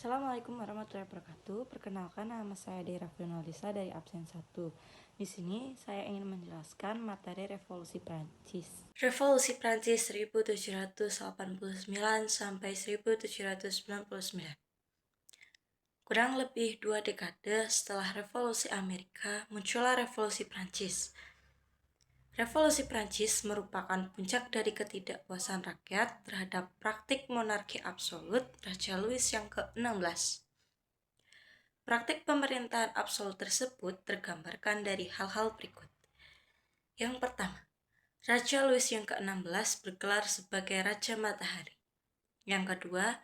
Assalamualaikum warahmatullahi wabarakatuh. Perkenalkan, nama saya Dera Finalisa dari absen 1. Di sini saya ingin menjelaskan materi Revolusi Prancis. Revolusi Prancis 1789 sampai 1799. Kurang lebih 2 dekade setelah Revolusi Amerika, muncullah Revolusi Prancis. Revolusi Prancis merupakan puncak dari ketidakpuasan rakyat terhadap praktik monarki absolut Raja Louis yang ke-16. Praktik pemerintahan absolut tersebut tergambarkan dari hal-hal berikut. Yang pertama, Raja Louis yang ke-16 bergelar sebagai Raja Matahari. Yang kedua,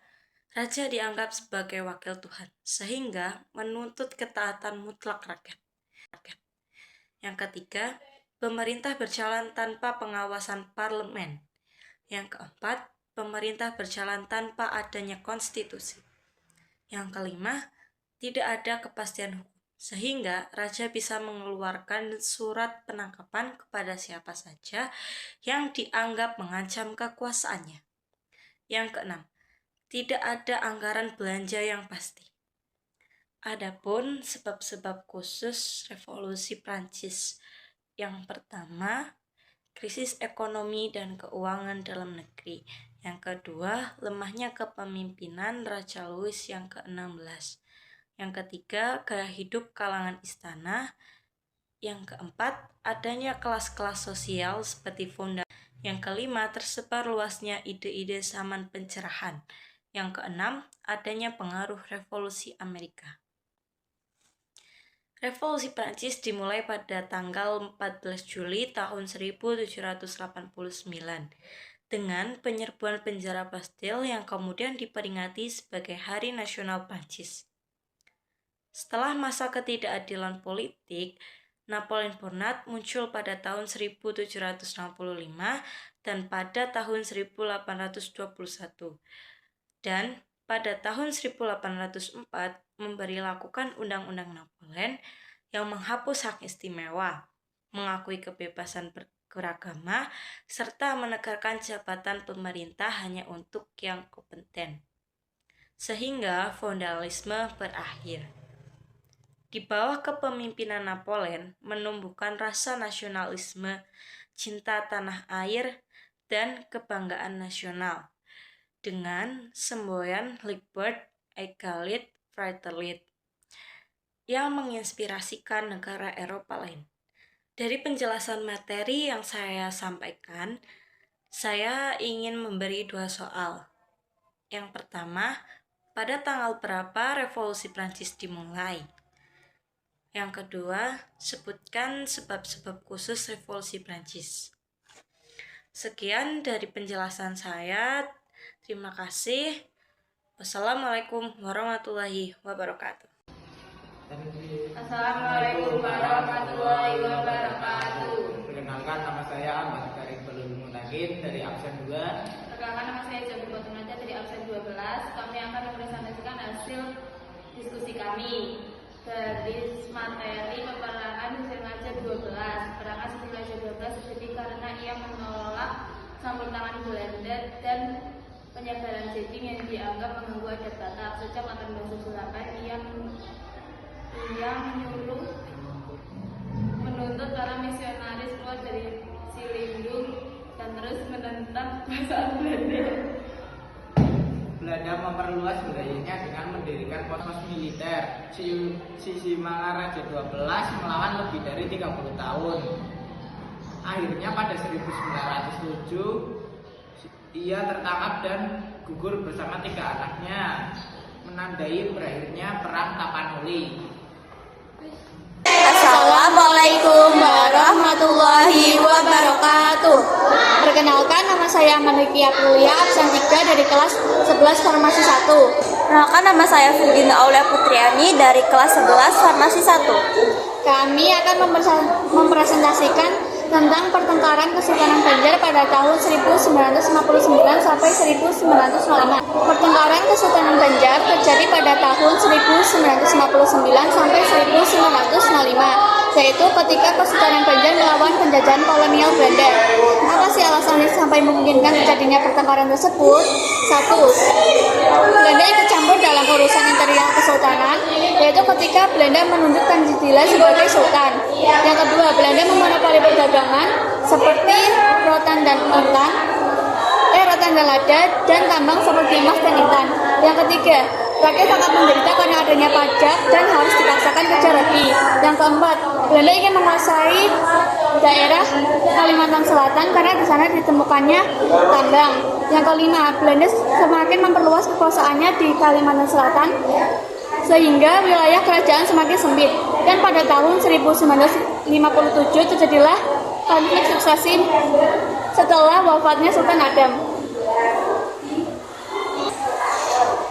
Raja dianggap sebagai wakil Tuhan, sehingga menuntut ketaatan mutlak rakyat. Yang ketiga, pemerintah berjalan tanpa pengawasan parlemen. Yang keempat, pemerintah berjalan tanpa adanya konstitusi. Yang kelima, tidak ada kepastian hukum, sehingga raja bisa mengeluarkan surat penangkapan kepada siapa saja yang dianggap mengancam kekuasaannya. Yang keenam, tidak ada anggaran belanja yang pasti. Adapun sebab-sebab khusus Revolusi Prancis. Yang pertama, krisis ekonomi dan keuangan dalam negeri. Yang kedua, lemahnya kepemimpinan Raja Louis yang ke-16. Yang ketiga, gaya hidup kalangan istana. Yang keempat, adanya kelas-kelas sosial seperti fondasi. Yang kelima, tersebar luasnya ide-ide zaman pencerahan. Yang keenam, adanya pengaruh Revolusi Amerika. Revolusi Prancis dimulai pada tanggal 14 Juli tahun 1789 dengan penyerbuan penjara Bastille yang kemudian diperingati sebagai Hari Nasional Prancis. Setelah masa ketidakadilan politik, Napoleon Bonaparte muncul pada tahun 1765 dan pada tahun 1821. Dan pada tahun 1804 memberi lakukan Undang-Undang Napoleon yang menghapus hak istimewa, mengakui kebebasan beragama, serta menegarkan jabatan pemerintah hanya untuk yang kompeten. Sehingga feodalisme berakhir. Di bawah kepemimpinan Napoleon menumbuhkan rasa nasionalisme, cinta tanah air, dan kebanggaan nasional dengan semboyan Liberté, Égalité, Fraternité yang menginspirasikan negara Eropa lain. Dari penjelasan materi yang saya sampaikan, saya ingin memberi 2 soal. Yang pertama, pada tanggal berapa Revolusi Prancis dimulai? Yang kedua, sebutkan sebab-sebab khusus Revolusi Prancis. Sekian dari penjelasan saya. Terima kasih. Wassalamualaikum warahmatullahi wabarakatuh. Assalamualaikum warahmatullahi wabarakatuh. Perkenalkan, nama saya Ahmad Karim Belum Mutakin dari absen 2. Perkenalkan, nama saya Jabu Batunaja dari absen 12. Kami akan mempresentasikan hasil diskusi kami dari materi peperangan Sengaja 12. Peperangan Sengaja 12 terjadi karena ia menolak campur tangan Belanda dan penyebaran jejing yang dianggap mengganggu adat Batak. Sejak 1878 ia menuntut para misionaris keluar dari Silindung dan terus menentang kekuasaan Belanda. Belanda memperluas wilayahnya dengan mendirikan pos militer. Sisimala Raja 12 melawan lebih dari 30 tahun. Akhirnya pada 1907 ia tertangkap dan gugur bersama 3 anaknya, menandai berakhirnya Perang Tapanuli. Assalamualaikum warahmatullahi wabarakatuh. Perkenalkan, nama saya Manwiki Aprilia, absen 3 dari kelas 11 Farmasi 1. Perkenalkan, nama saya Fidina Aulia Putriani dari kelas 11 Farmasi 1. Kami akan mempresentasikan tentang pertengkaran Kesultanan Banjar pada tahun 1959 sampai 1905. Pertengkaran Kesultanan Banjar terjadi pada tahun 1959 sampai 1905, yaitu ketika Kesultanan Banjar melawan penjajahan kolonial Belanda. Apa sih alasannya sampai memungkinkan terjadinya pertengkaran tersebut? 1. Belanda ikut campur dalam urusan Belanda menunjuk Tanjidila sebagai sultan. Yang kedua, Belanda memonopoli perdagangan seperti rotan dan lada dan tambang seperti emas dan intan. Yang ketiga, rakyat sangat menderita karena adanya pajak dan harus dipaksakan kerja lagi. Yang keempat, Belanda ingin menguasai daerah Kalimantan Selatan karena di sana ditemukannya tambang. Yang kelima, Belanda semakin memperluas kekuasaannya di Kalimantan Selatan sehingga wilayah kerajaan semakin sempit. Dan pada tahun 1957 terjadilah konflik suksesi setelah wafatnya Sultan Adam.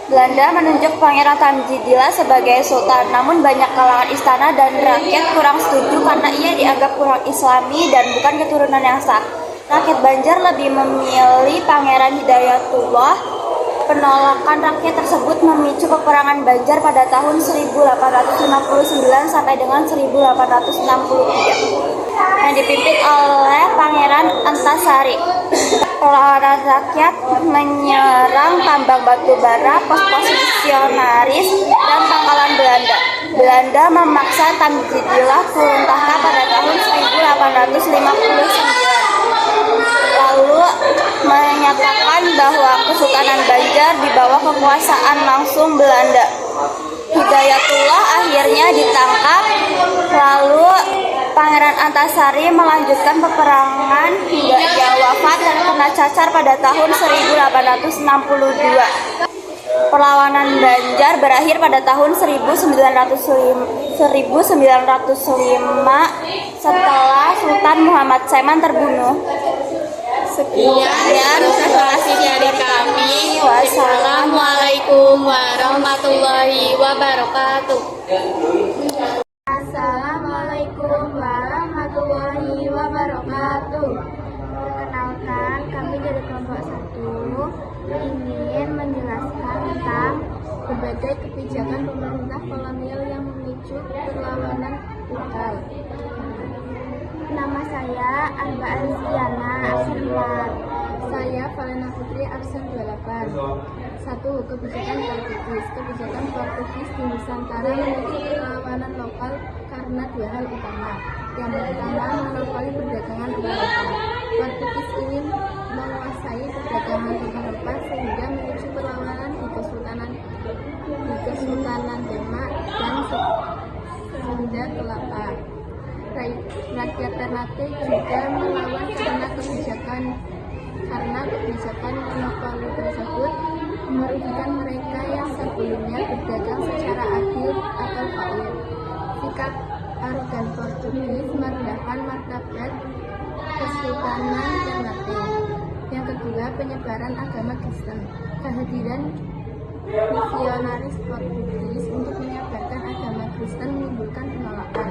Belanda menunjuk Pangeran Tamjidillah sebagai sultan, namun banyak kalangan istana dan rakyat kurang setuju karena ia dianggap kurang islami dan bukan keturunan yang sah. Rakyat Banjar lebih memilih Pangeran Hidayatullah. Penolakan rakyat tersebut memicu peperangan Banjar pada tahun 1859 sampai dengan 1863 yang dipimpin oleh Pangeran Antasari. Perlawanan rakyat menyerang tambang batu bara, pos posisionaris, dan pangkalan Belanda. Belanda memaksa Tamjidillah turun tahta pada tahun 1859. Lalu menyatakan bahwa Kesultanan Banjar di bawah kekuasaan langsung Belanda. Hidayatullah akhirnya ditangkap, lalu Pangeran Antasari melanjutkan peperangan hingga ia wafat dan kena cacar pada tahun 1862. Perlawanan Banjar berakhir pada tahun 1905 setelah Sultan Muhammad Seman terbunuh. Sekian, terima kasih dari kami. Wassalamualaikum warahmatullahi wabarakatuh. Assalamualaikum warahmatullahi wabarakatuh. Perkenalkan, kami dari kelompok 1 ingin menjelaskan tentang berbagai kebijakan pemerintah kolonial yang memicu perlawanan lokal. Nama saya Arba Alistiana, absen 4. Saya Valena Putri, absen 28. 1. Kebijakan Portugis. Kebijakan Portugis di Nusantara memicu perlawanan lokal karena dua hal utama. Yang pertama, monopoli perdagangan rempah-rempah. Portugis ingin menguasai perdagangan rempah-rempah sehingga memicu perlawanan di Kesultanan Demak dan Sunda Kelapa. Rakyat Ternate juga melawan karena kebijakan monopoli tersebut merugikan mereka yang sebelumnya berdagang secara adil atau fair. Sikap arogan Portugis merendahkan martabat Kesultanan Ternate. Yang kedua, penyebaran agama Kristen. Kehadiran misionaris Portugis untuk menyebarkan agama Kristen menimbulkan penolakan,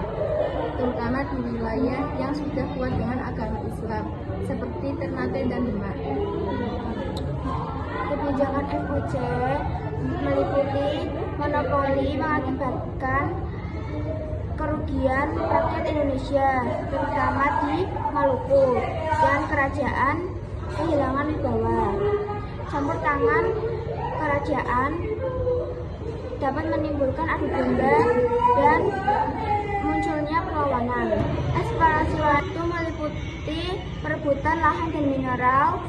terutama di wilayah yang sudah kuat dengan agama Islam, seperti Ternate dan Demak. Kebijakan FOC meliputi monopoli mengakibatkan kerugian rakyat Indonesia, terutama di Maluku, dan kerajaan kehilangan wibawa. Campur tangan kerajaan dapat menimbulkan adu domba dan munculnya perlawanan. Eksplorasi waktu meliputi perebutan lahan dan mineral.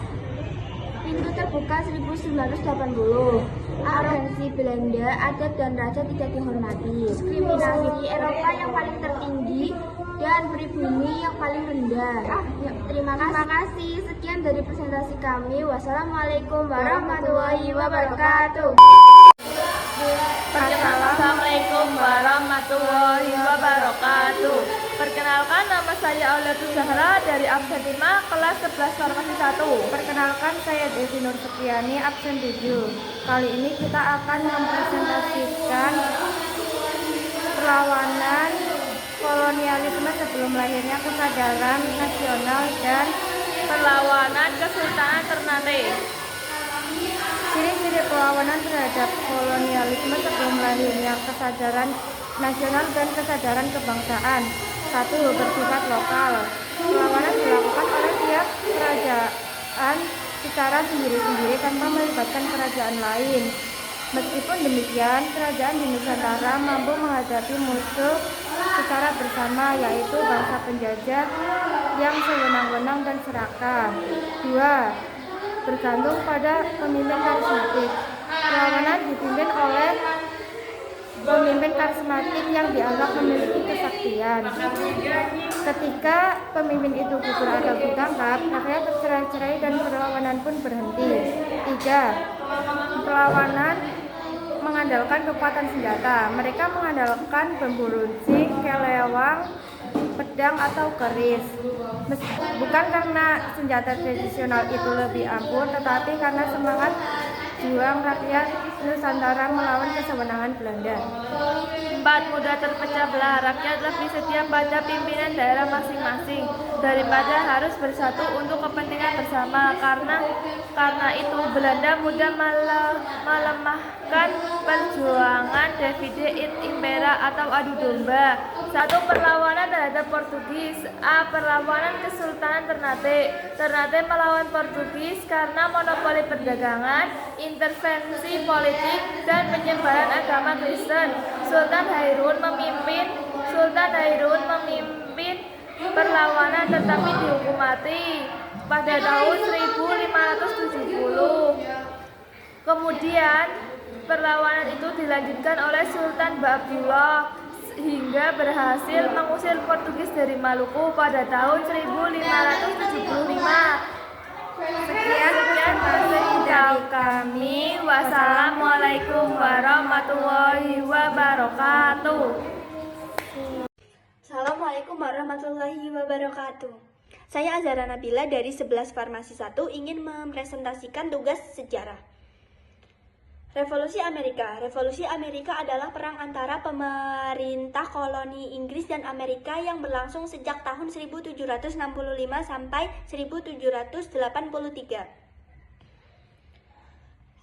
Pintu terbuka 1980. Arogansi Belanda, adat dan raja tidak dihormati. Diskriminasi Eropa yang paling tertinggi dan pribumi yang paling rendah. Terima kasih. Sekian dari presentasi kami. Wassalamualaikum warahmatullahi wabarakatuh. Assalamualaikum warahmatullahi wabarakatuh. Perkenalkan, nama saya Auliatul Zahra dari absen 5 kelas 11 Farmasi 1. Perkenalkan, saya Devi Nur Sepiani, absen 7. Kali ini kita akan mempresentasikan perlawanan kolonialisme sebelum lahirnya kesadaran nasional dan Perlawanan Kesultanan Ternate. ciri-ciri perlawanan terhadap kolonialisme sebelum lahirnya kesadaran nasional dan kesadaran kebangsaan. 1. Bersifat lokal. Perlawanan dilakukan oleh tiap kerajaan secara sendiri-sendiri tanpa melibatkan kerajaan lain. Meskipun demikian, kerajaan di Nusantara mampu menghadapi musuh secara bersama, yaitu bangsa penjajah yang sewenang-wenang dan serakah. 2. Bergantung pada pemimpin karismatik. Perlawanan dipimpin oleh pemimpin karismatik yang dianggap memiliki kesaktian. Ketika pemimpin itu gugur atau ditangkap, rakyat tercerai-cerai dan perlawanan pun berhenti. 3. Perlawanan mengandalkan kekuatan senjata. Mereka mengandalkan bambu runcing, kelewang, pedang atau keris. Bukan karena senjata tradisional itu lebih ampuh, tetapi karena semangat juang rakyat Nusantara melawan kesewenangan Belanda. 4. Mudah terpecah belah. Rakyat lebih setia pada pimpinan daerah masing-masing daripada harus bersatu untuk kepentingan bersama. Karena itu Belanda mudah melemahkan perjuangan divide et impera atau adu domba. 1. Perlawanan terhadap Portugis. A. Perlawanan Kesultanan Ternate. Ternate melawan Portugis karena monopoli perdagangan, intervensi politik, dan penyebaran agama Kristen. Sultan Hairun memimpin perlawanan tetapi dihukum mati pada tahun 1570. Kemudian perlawanan itu dilanjutkan oleh Sultan Baabdullah hingga berhasil mengusir Portugis dari Maluku pada tahun 1575. Sekian dari kami. Wassalamualaikum warahmatullahi wabarakatuh. Assalamualaikum warahmatullahi wabarakatuh. Saya Azhara Nabila dari 11 Farmasi 1 ingin mempresentasikan tugas sejarah. Revolusi Amerika. Revolusi Amerika adalah perang antara pemerintah koloni Inggris dan Amerika yang berlangsung sejak tahun 1765 sampai 1783.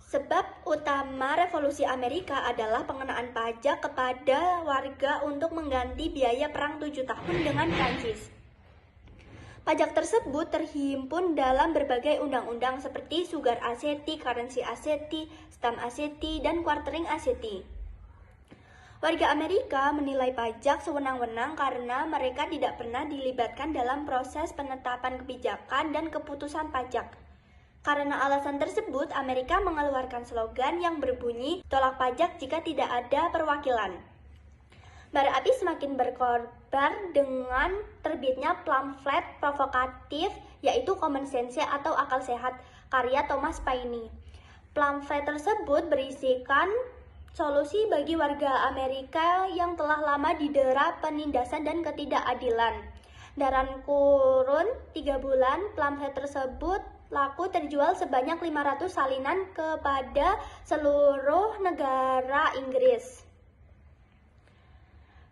Sebab utama revolusi Amerika adalah pengenaan pajak kepada warga untuk mengganti biaya perang 7 tahun dengan Prancis. Pajak tersebut terhimpun dalam berbagai undang-undang seperti Sugar Aceti, Currency Aceti, Stamp Aceti, dan Quartering Aceti. Warga Amerika menilai pajak sewenang-wenang karena mereka tidak pernah dilibatkan dalam proses penetapan kebijakan dan keputusan pajak. Karena alasan tersebut, Amerika mengeluarkan slogan yang berbunyi, "Tolak pajak jika tidak ada perwakilan." Bara api semakin berkobar dengan terbitnya pamflet provokatif yaitu Common Sense atau Akal Sehat karya Thomas Paine. Pamflet tersebut berisikan solusi bagi warga Amerika yang telah lama didera penindasan dan ketidakadilan. Dalam kurun 3 bulan, pamflet tersebut laku terjual sebanyak 500 salinan kepada seluruh negara Inggris.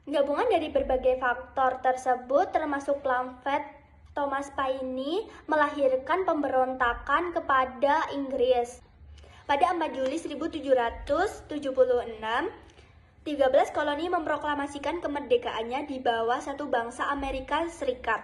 Gabungan dari berbagai faktor tersebut termasuk pamflet Thomas Paine melahirkan pemberontakan kepada Inggris. Pada 4 Juli 1776, 13 koloni memproklamasikan kemerdekaannya di bawah satu bangsa Amerika Serikat.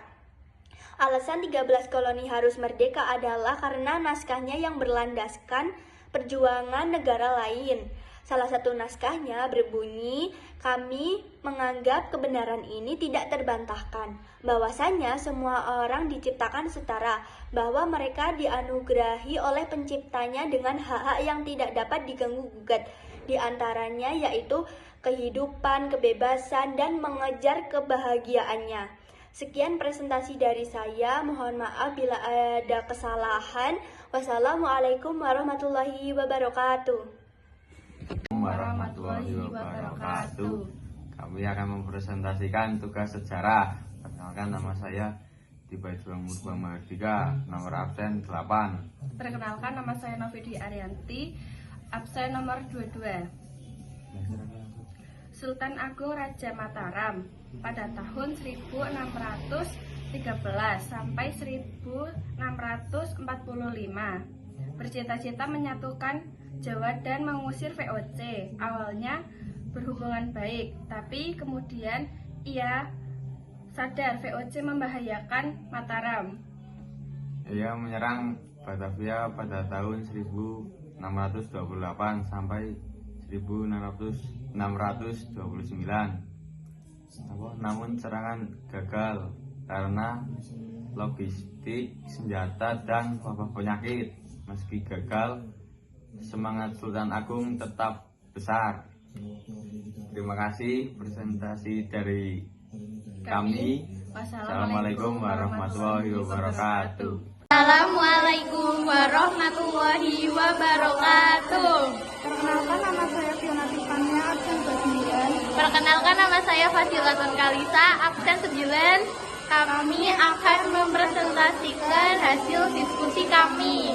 Alasan 13 koloni harus merdeka adalah karena naskahnya yang berlandaskan perjuangan negara lain. Salah satu naskahnya berbunyi, "Kami menganggap kebenaran ini tidak terbantahkan, bahwasanya semua orang diciptakan setara, bahwa mereka dianugerahi oleh penciptanya dengan hak-hak yang tidak dapat diganggu-gugat, di antaranya yaitu kehidupan, kebebasan, dan mengejar kebahagiaannya." Sekian presentasi dari saya, mohon maaf bila ada kesalahan. Wassalamualaikum warahmatullahi wabarakatuh. Warahmatullahi wabarakatuh. Kami akan mempresentasikan tugas sejarah. Perkenalkan, nama saya Tibajuang Murbang Mahardika, nomor absen 8. Perkenalkan, nama saya Novidi Arianti, absen nomor 22. Sultan Agung Raja Mataram pada tahun 1613 sampai 1645 bercita-cita menyatukan Jawa dan mengusir VOC. Awalnya berhubungan baik, tapi kemudian ia sadar VOC membahayakan Mataram. Ia menyerang Batavia pada tahun 1628 sampai 1629. Namun serangan gagal karena logistik, senjata, dan wabah penyakit. Meski gagal, semangat Sultan Agung tetap besar. Terima kasih presentasi dari kami. Wassalamualaikum warahmatullahi wabarakatuh. Assalamualaikum warahmatullahi wabarakatuh. Perkenalkan, nama saya Fiona Tiffania, absen ke-9. Perkenalkan, nama saya Fadilatun Kalisa, absen 9. Kami akan mempresentasikan hasil diskusi kami.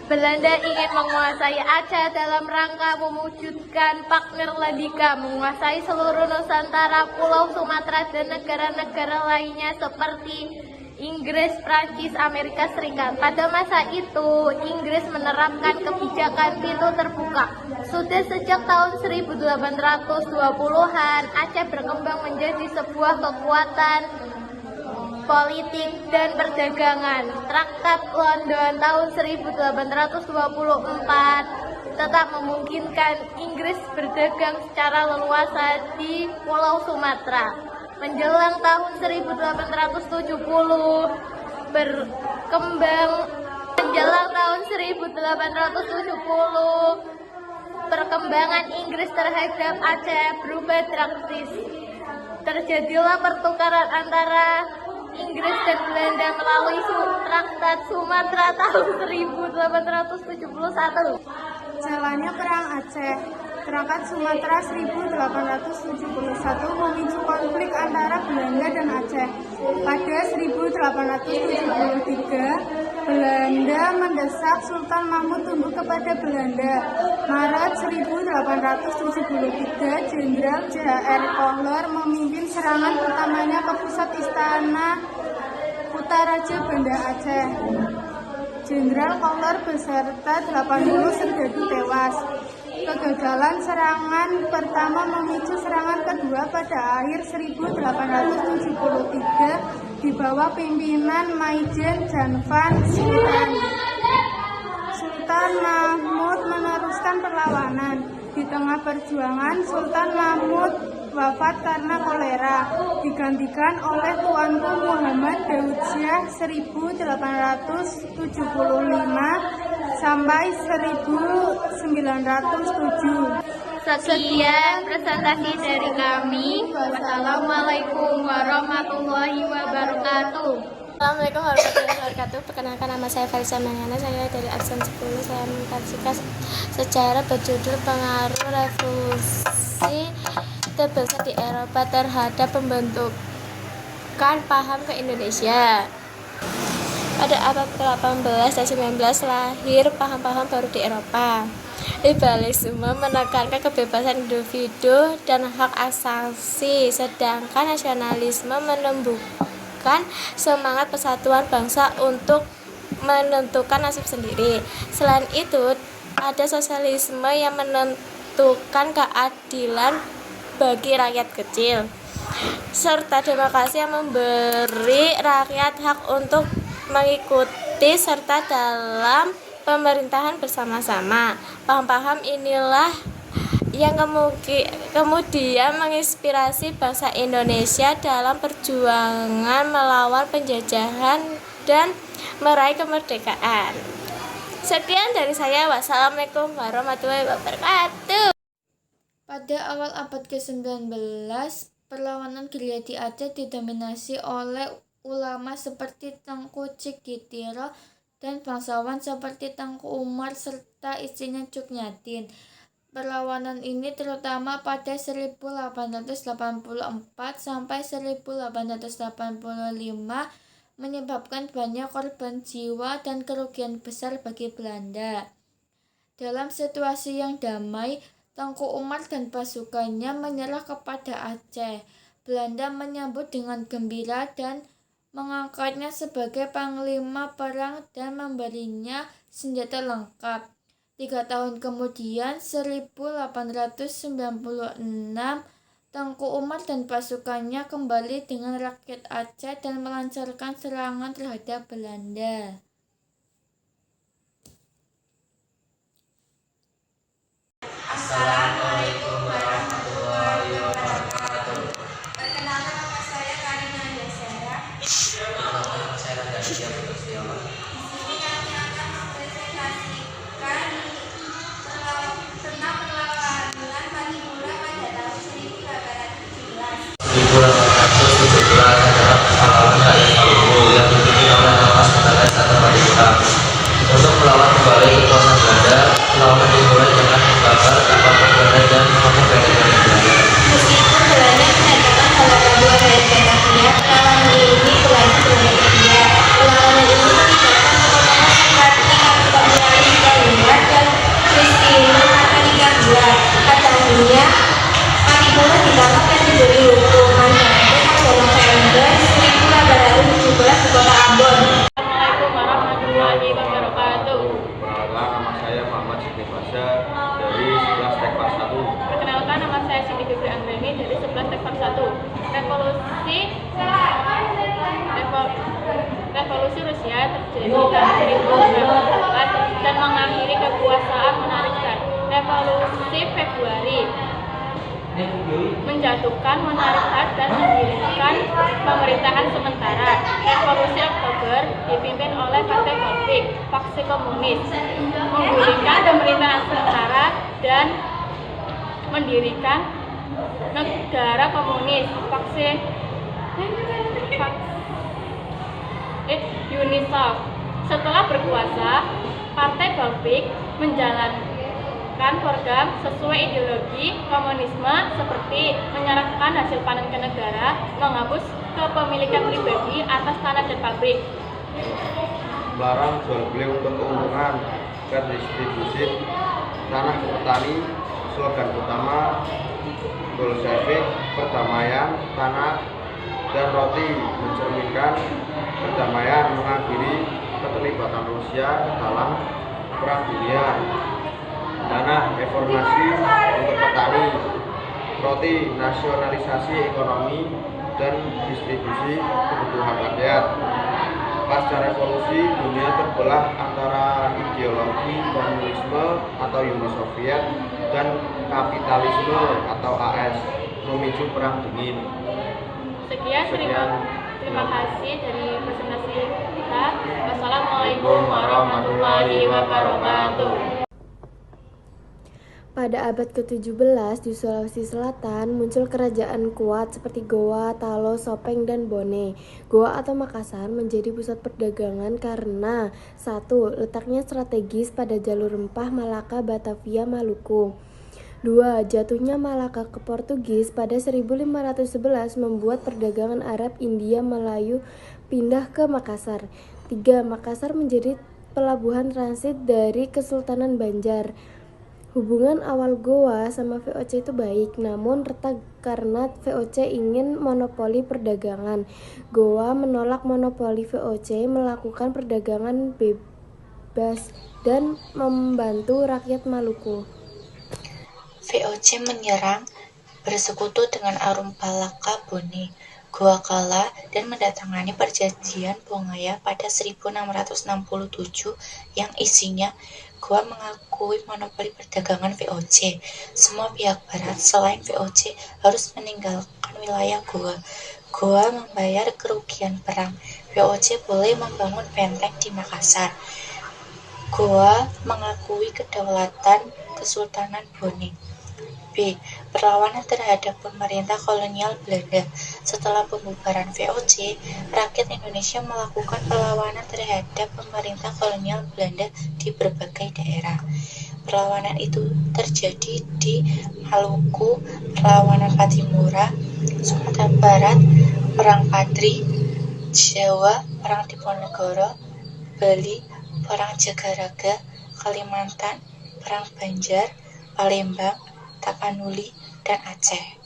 Belanda ingin menguasai Aceh dalam rangka mewujudkan Pak Nirlandika menguasai seluruh Nusantara, Pulau Sumatera, dan negara-negara lainnya seperti Inggris, Prancis, Amerika Serikat. Pada masa itu, Inggris menerapkan kebijakan pintu terbuka. Sudah sejak tahun 1820-an, Aceh berkembang menjadi sebuah kekuatan politik dan perdagangan. Traktat London tahun 1824 tetap memungkinkan Inggris berdagang secara leluasa di Pulau Sumatera. Menjelang tahun 1870 perkembangan Inggris terhadap Aceh berubah drastis. Terjadilah pertukaran antara Inggris dan Belanda melalui Traktat Sumatera tahun 1871. Jalannya Perang Aceh. Traktat Sumatera 1871 memicu konflik antara Belanda dan Aceh. Pada 1873, Belanda mendesak Sultan Mahmud tunduk kepada Belanda. Maret 1873, Jenderal J.R. Kohler memimpin serangan pertamanya ke pusat istana Kutaraja Banda Aceh. Jenderal Kohler beserta 80 serdadu tewas. Kegagalan serangan pertama memicu serangan kedua pada akhir 1873 di bawah pimpinan Maijen Janvan Sultan. Sultan Mahmud meneruskan perlawanan. Di tengah perjuangan, Sultan Mahmud wafat karena kolera, digantikan oleh Tuanku Muhammad Daud Syah 1875 sampai 1907. Sekian presentasi dari kami. Wassalamualaikum warahmatullahi wabarakatuh. Assalamualaikum warahmatullahi wabarakatuh. Perkenalkan, nama saya Farisa Mariana, saya dari absen 10. Saya mempresentasikan sejarah berjudul Pengaruh Revolusi Terbesar di Eropa terhadap pembentukan paham ke Indonesia. Pada abad ke-18 dan 19 lahir paham-paham baru di Eropa. Liberalisme menekankan kebebasan individu dan hak asasi, sedangkan nasionalisme menumbuhkan semangat persatuan bangsa untuk menentukan nasib sendiri. Selain itu, ada sosialisme yang menentukan keadilan bagi rakyat kecil, serta demokrasi yang memberi rakyat hak untuk mengikuti serta dalam pemerintahan bersama-sama. Paham-paham inilah yang kemudian menginspirasi bangsa Indonesia dalam perjuangan melawan penjajahan dan meraih kemerdekaan. Sekian dari saya. Wassalamualaikum warahmatullahi wabarakatuh. Pada awal abad ke-19, perlawanan gerilya di Aceh didominasi oleh ulama seperti Tengku Cikitiro dan bangsawan seperti Tengku Umar serta istrinya Cuknyatin. Perlawanan ini terutama pada 1884 sampai 1885 menyebabkan banyak korban jiwa dan kerugian besar bagi Belanda. Dalam situasi yang damai, Tengku Umar dan pasukannya menyerah kepada Aceh. Belanda menyambut dengan gembira dan mengangkatnya sebagai panglima perang dan memberinya senjata lengkap. 3 tahun kemudian, 1896, Tengku Umar dan pasukannya kembali dengan rakyat Aceh dan melancarkan serangan terhadap Belanda. Assalamualaikum warahmatullahi wabarakatuh. Perkenalkan, nama saya Karina Desera. Nama saya Radha Aditya Putra Setiawan. Di sini kami akan mempresentasikan tentang perlawanan Pattimura pada tahun 1817. 1817 adalah pahlawan rakyat Maluku yang dipimpin oleh nama sebagai Satu Pattimura. Untuk melawan kembali kekuasaan Belanda, perlawanan dimulai dengan membakar kapal Belanda dan memperbaiki Belanda. Meskipun Belanda menyatakan bahwa kedua rakyat Batavia, perlawanan ini berlanjut berikutnya. Perlawanan ini melibatkan tokoh-tokoh seperti Kapitalis Kalimat dan Kristina Margaritha. Katanya, Pattimura ditangkap dan diberi hukuman mati pada November 1817 di kota Ambon. Assalamualaikum warahmatullahi wabarakatuh. Perkenalkan, nama saya Muhammad Siti Fasya dari 11 Tekfar 1. Perkenalkan, nama saya Siti Fitri Anggreni dari 11 Tekfar 1. Revolusi Rusia terjadi tahun 1918 dan mengakhiri kekuasaan monarker. Revolusi Februari menjatuhkan monarker dan mendirikan pemerintahan sementara. Revolusi Oktober dipimpin oleh Partai Bolshevik, faksi komunis, menggulingkan pemerintahan sementara dan mendirikan negara komunis, faksi UNISOV. Setelah berkuasa, Partai Bolshevik menjalankan program sesuai ideologi komunisme seperti menyerahkan hasil panen ke negara, menghapus kepemilikan pribadi atas tanah dan pabrik, Melarang jual beli untuk keuntungan, redistribusi tanah ke petani, slogan utama Bolshevik, perdamaian, tanah, dan roti, mencerminkan perdamaian, mengakhiri keterlibatan Rusia dalam Perang Dunia. Dana reformasi untuk petani, roti, nasionalisasi ekonomi, dan distribusi kebutuhan rakyat. Pasca revolusi, dunia terbelah antara ideologi komunisme atau Uni Soviet dan kapitalisme atau AS, memicu Perang Dingin. Sekian, terima kasih dari presentasi kita. Wassalamualaikum warahmatullahi wabarakatuh. Pada abad ke-17 di Sulawesi Selatan muncul kerajaan kuat seperti Goa, Talo, Sopeng, dan Bone. Goa atau Makassar menjadi pusat perdagangan karena 1. Letaknya strategis pada jalur rempah Malaka, Batavia, Maluku. 2. Jatuhnya Malaka ke Portugis pada 1511 membuat perdagangan Arab, India, Melayu pindah ke Makassar. 3. Makassar menjadi pelabuhan transit dari Kesultanan Banjar. Hubungan awal Goa sama VOC itu baik, namun retak karena VOC ingin monopoli perdagangan. Goa menolak monopoli VOC, melakukan perdagangan bebas dan membantu rakyat Maluku. VOC menyerang, bersekutu dengan Arum Palaka Bone, Goa kalah dan mendatangani perjanjian Bongaya pada 1667 yang isinya Goa mengakui monopoli perdagangan VOC. Semua pihak barat selain VOC harus meninggalkan wilayah Goa. Goa membayar kerugian perang. VOC boleh membangun benteng di Makassar. Goa mengakui kedaulatan Kesultanan Bone. B. Perlawanan terhadap pemerintah kolonial Belanda. Setelah pembubaran VOC, rakyat Indonesia melakukan perlawanan terhadap pemerintah kolonial Belanda di berbagai daerah. Perlawanan itu terjadi di Maluku, perlawanan Pattimura, Sumatera Barat, Perang Patri, Jawa, Perang Diponegoro, Bali, Perang Jagaraga, Kalimantan, Perang Banjar, Palembang, Tapanuli, dan Aceh.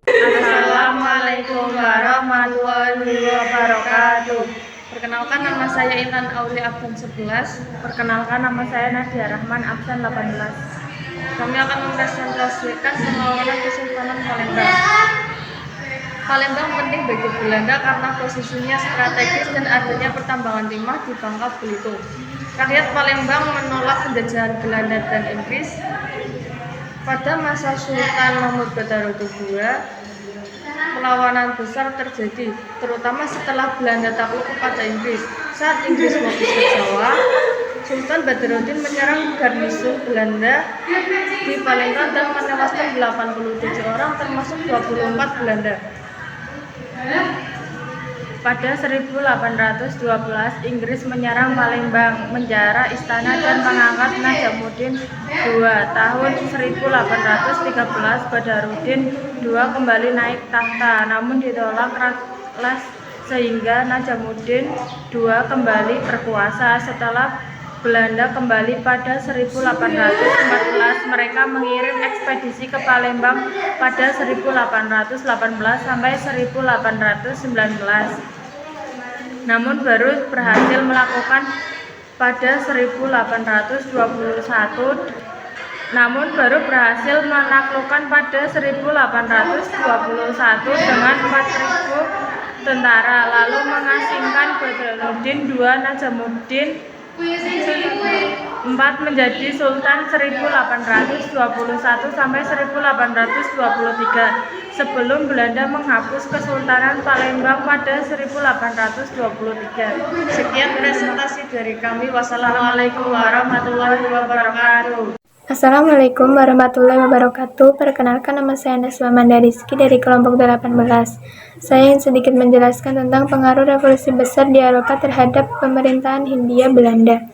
Assalamualaikum warahmatullahi wabarakatuh. Perkenalkan, nama saya Intan Auli absen 11. Perkenalkan, nama saya Nadia Rahman absen 18. Kami akan mempresentasikan perlawanan Kesultanan Palembang. Palembang penting bagi Belanda karena posisinya strategis dan adanya pertambangan timah di Bangka Belitung. Rakyat Palembang menolak penjajahan Belanda dan Inggris. Pada masa Sultan Mahmud Badarudin II, perlawanan besar terjadi, terutama setelah Belanda takluk kepada Inggris. Saat Inggris fokus ke Jawa, Sultan Badarudin menyerang garnison Belanda di Palembang dan menewaskan 87 orang, termasuk 24 Belanda. Pada 1812, Inggris menyerang Palembang, menjara istana dan mengangkat Najamuddin II. Tahun 1813, Badarudin II kembali naik tahta, namun ditolak keras sehingga Najamuddin II kembali berkuasa. Setelah Belanda kembali pada 1814, mereka mengirim ekspedisi ke Palembang pada 1818 sampai 1819. Namun baru berhasil melakukan pada 1821 menaklukkan pada 1821 dengan 4.000 tentara, lalu mengasingkan Badarudin II. Najamuddin IV menjadi Sultan 1821 sampai 1823 sebelum Belanda menghapus Kesultanan Palembang pada 1823. Sekian presentasi dari kami. Wassalamualaikum warahmatullahi wabarakatuh. Assalamualaikum warahmatullahi wabarakatuh. Perkenalkan, nama saya Naswa Mandariski dari kelompok 18. Saya ingin sedikit menjelaskan tentang pengaruh revolusi besar di Eropa terhadap pemerintahan Hindia Belanda.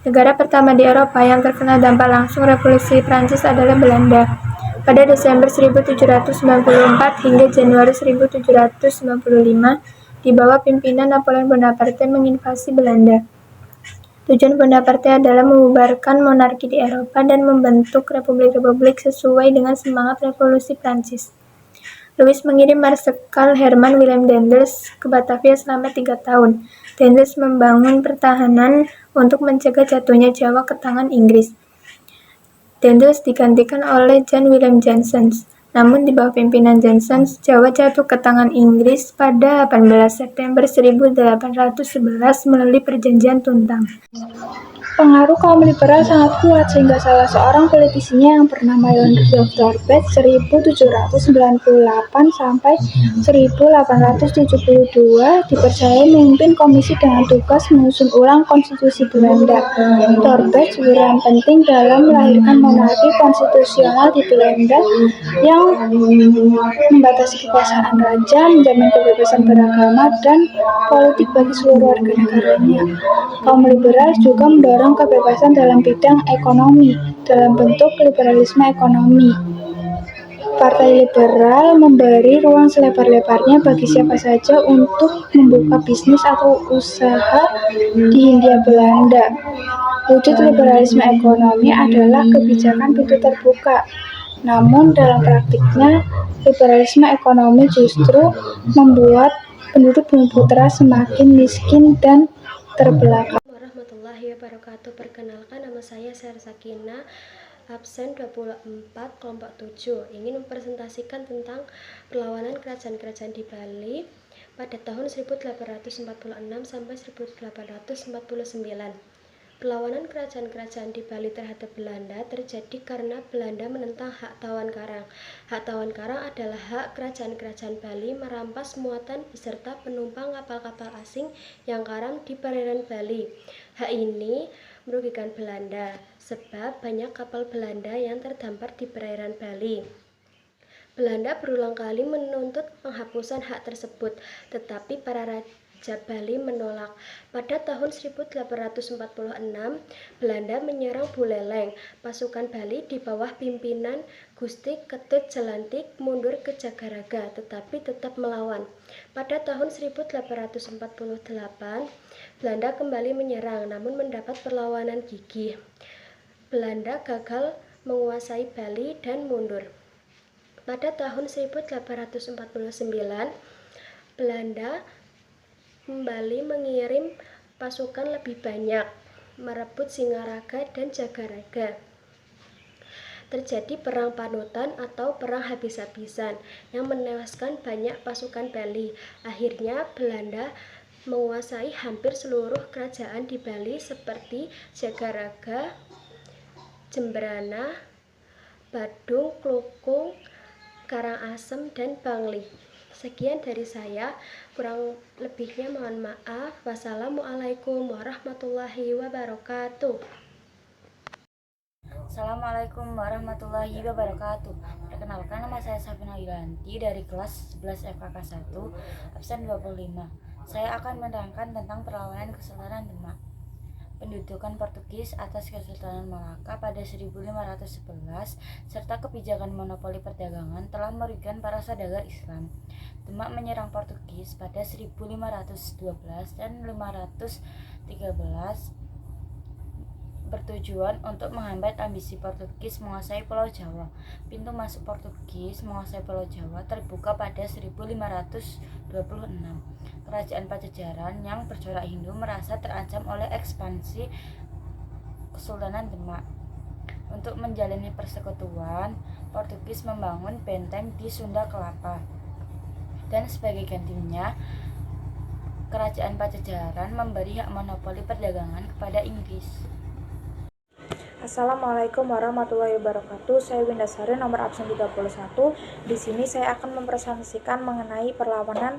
Negara pertama di Eropa yang terkena dampak langsung revolusi Prancis adalah Belanda. Pada Desember 1794 hingga Januari 1795, di bawah pimpinan Napoleon Bonaparte menginvasi Belanda. Tujuan Bonaparte adalah membubarkan monarki di Eropa dan membentuk republik-republik sesuai dengan semangat revolusi Prancis. Louis mengirim Marsekal Herman Willem Daendels ke Batavia selama 3 tahun. Daendels membangun pertahanan untuk mencegah jatuhnya Jawa ke tangan Inggris. Daendels digantikan oleh Jan Willem Janssens. Namun di bawah pimpinan Janssens, Jawa jatuh ke tangan Inggris pada 18 September 1811 melalui Perjanjian Tuntang. Pengaruh kaum liberal sangat kuat sehingga salah seorang politisinya yang bernama Rudolf Thorbecke 1798 sampai 1872 dipercayai memimpin komisi dengan tugas menyusun ulang konstitusi Belanda. Thorbecke berperan penting dalam melahirkan monarki konstitusional di Belanda yang membatasi kekuasaan raja, menjamin kebebasan beragama dan politik bagi seluruh warga negaranya. Kaum liberal juga mendorong kebebasan dalam bidang ekonomi dalam bentuk liberalisme ekonomi. Partai liberal memberi ruang selebar-lebarnya bagi siapa saja untuk membuka bisnis atau usaha di Hindia Belanda. Wujud liberalisme ekonomi adalah kebijakan pintu terbuka. Namun dalam praktiknya, liberalisme ekonomi justru membuat penduduk Bumi Putra semakin miskin dan terbelakang. Warahmatullahi wabarakatuh. Perkenalkan, nama saya Syar Sakina, absen 24 kelompok 7. Ingin mempresentasikan tentang perlawanan kerajaan-kerajaan di Bali pada tahun 1846 sampai 1849. Perlawanan kerajaan-kerajaan di Bali terhadap Belanda terjadi karena Belanda menentang hak tawan karang. Hak tawan karang adalah hak kerajaan-kerajaan Bali merampas muatan beserta penumpang kapal-kapal asing yang karam di perairan Bali. Hak ini merugikan Belanda, sebab banyak kapal Belanda yang terdampar di perairan Bali. Belanda berulang kali menuntut penghapusan hak tersebut, tetapi para raja Bali menolak. Pada tahun 1846, Belanda menyerang Buleleng. Pasukan Bali di bawah pimpinan Gusti Ketut Jelantik mundur ke Jagaraga, tetapi tetap melawan. Pada tahun 1848, Belanda kembali menyerang, namun mendapat perlawanan gigih. Belanda gagal menguasai Bali dan mundur. Pada tahun 1849, Belanda kembali mengirim pasukan lebih banyak, merebut Singaraga dan Jagaraga. Terjadi perang panutan atau perang habis-habisan yang menewaskan banyak pasukan Bali. Akhirnya Belanda menguasai hampir seluruh kerajaan di Bali seperti Jagaraga, Jembrana, Badung, Klukung, Karangasem, dan Bangli. Sekian dari saya, kurang lebihnya mohon maaf. Wassalamualaikum warahmatullahi wabarakatuh. Assalamualaikum warahmatullahi wabarakatuh. Perkenalkan, nama saya Safina Yulanti dari kelas 11 FKK 1, absen 25. Saya akan menerangkan tentang perlawanan Kesultanan Demak. Pendudukan Portugis atas Kesultanan Malaka pada 1511 serta kebijakan monopoli perdagangan telah merugikan para saudagar Islam. Demak menyerang Portugis pada 1512 dan 1513 bertujuan untuk menghambat ambisi Portugis menguasai Pulau Jawa. Pintu masuk Portugis menguasai Pulau Jawa terbuka pada 1526. Kerajaan Pajajaran yang bercorak Hindu merasa terancam oleh ekspansi Kesultanan Demak. Untuk menjalani persekutuan, Portugis membangun benteng di Sunda Kelapa. Dan sebagai gantinya, Kerajaan Pajajaran memberi hak monopoli perdagangan kepada Inggris. Assalamualaikum warahmatullahi wabarakatuh. Saya Winda Sari, nomor absen 31. Di sini saya akan mempresentasikan mengenai perlawanan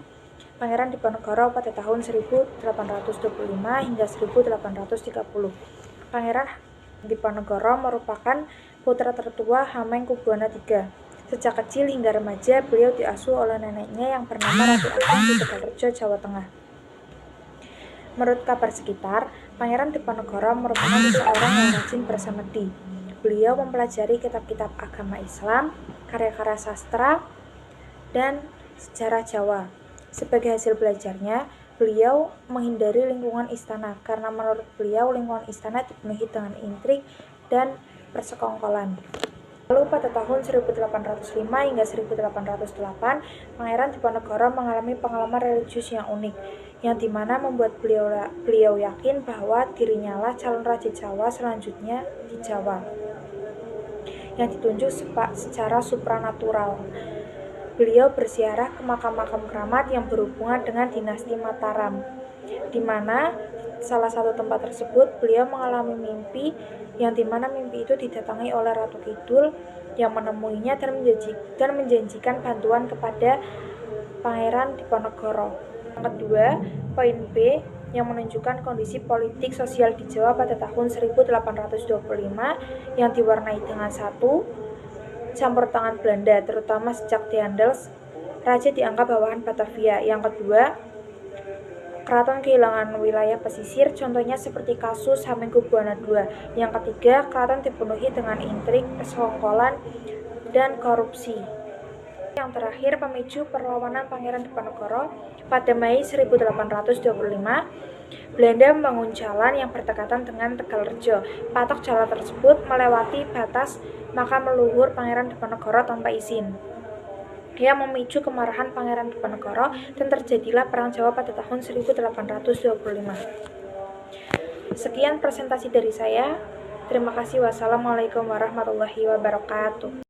Pangeran Diponegoro pada tahun 1825 hingga 1830. Pangeran Diponegoro merupakan putra tertua Hamengkubuwana III. Sejak kecil hingga remaja, beliau diasuh oleh neneknya yang bernama Ratu Atang di Tegalrejo, Jawa Tengah. Menurut kabar sekitar, Pangeran Diponegoro merupakan seseorang yang rajin bersemedi. Beliau mempelajari kitab-kitab agama Islam, karya-karya sastra, dan sejarah Jawa. Sebagai hasil belajarnya, beliau menghindari lingkungan istana karena menurut beliau lingkungan istana dipenuhi dengan intrik dan persekongkolan. Lalu pada tahun 1805 hingga 1808, Pangeran Diponegoro mengalami pengalaman religius yang unik, yang dimana membuat beliau yakin bahwa dirinya lah calon Raja Jawa selanjutnya di Jawa, yang ditunjuk secara supranatural. Beliau berziarah ke makam-makam keramat yang berhubungan dengan dinasti Mataram, di mana salah satu tempat tersebut beliau mengalami mimpi, yang dimana mimpi itu didatangi oleh Ratu Kidul yang menemuinya dan menjanjikan bantuan kepada Pangeran Diponegoro. Yang kedua, poin B yang menunjukkan kondisi politik sosial di Jawa pada tahun 1825 yang diwarnai dengan satu, campur tangan Belanda, terutama sejak Daendels, Raja dianggap bawahan Batavia. Yang kedua, keraton kehilangan wilayah pesisir, contohnya seperti kasus Hamengkubuwana II. Yang ketiga, keraton dipenuhi dengan intrik, persekongkolan, dan korupsi. Yang terakhir, pemicu perlawanan Pangeran Diponegoro pada Mei 1825, Belanda membangun jalan yang berdekatan dengan Tegalrejo. Patok jalan tersebut melewati batas makam leluhur Pangeran Diponegoro tanpa izin, yang memicu kemarahan Pangeran Diponegoro dan terjadilah Perang Jawa pada tahun 1825. Sekian presentasi dari saya. Terima kasih. Wassalamualaikum warahmatullahi wabarakatuh.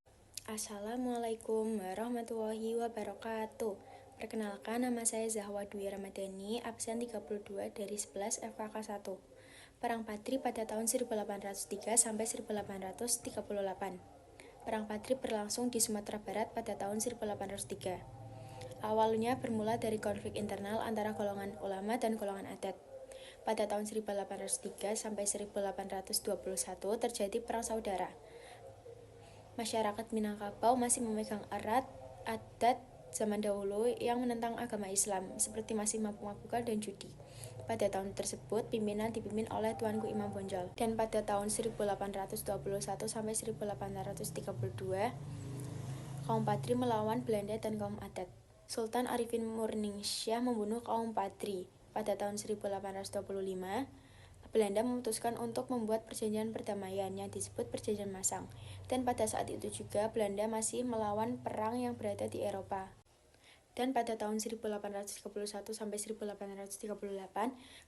Assalamualaikum warahmatullahi wabarakatuh. Perkenalkan, nama saya Zahwa Dwi Ramadhani, absen 32 dari 11 FKK 1. Perang Padri pada tahun 1803 sampai 1838. Perang Padri berlangsung di Sumatera Barat pada tahun 1803. Awalnya bermula dari konflik internal antara golongan ulama dan golongan adat. Pada tahun 1803 sampai 1821 terjadi perang saudara. Masyarakat Minangkabau masih memegang erat adat zaman dahulu yang menentang agama Islam, seperti masih mabuk-mabukan dan judi. Pada tahun tersebut, pimpinan dipimpin oleh Tuanku Imam Bonjol. Dan pada tahun 1821 sampai 1832, kaum Padri melawan Belanda dan kaum adat. Sultan Arifin Murningsyah membunuh kaum Padri. Pada tahun 1825, Belanda memutuskan untuk membuat perjanjian perdamaian yang disebut Perjanjian Masang. Dan pada saat itu juga Belanda masih melawan perang yang berada di Eropa. Dan pada tahun 1831 sampai 1838,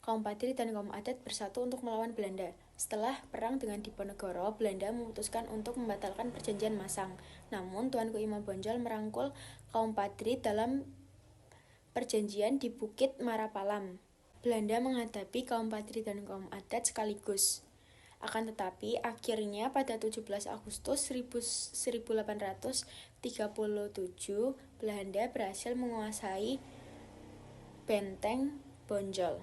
kaum Padri dan kaum adat bersatu untuk melawan Belanda. Setelah perang dengan Diponegoro, Belanda memutuskan untuk membatalkan Perjanjian Masang. Namun Tuanku Imam Bonjol merangkul kaum Padri dalam perjanjian di Bukit Marapalam. Belanda menghadapi kaum Padri dan kaum adat sekaligus. Akan tetapi, akhirnya pada 17 Agustus 1837, Belanda berhasil menguasai benteng Bonjol.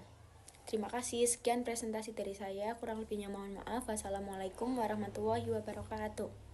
Terima kasih, sekian presentasi dari saya. Kurang lebihnya mohon maaf. Wassalamualaikum warahmatullahi wabarakatuh.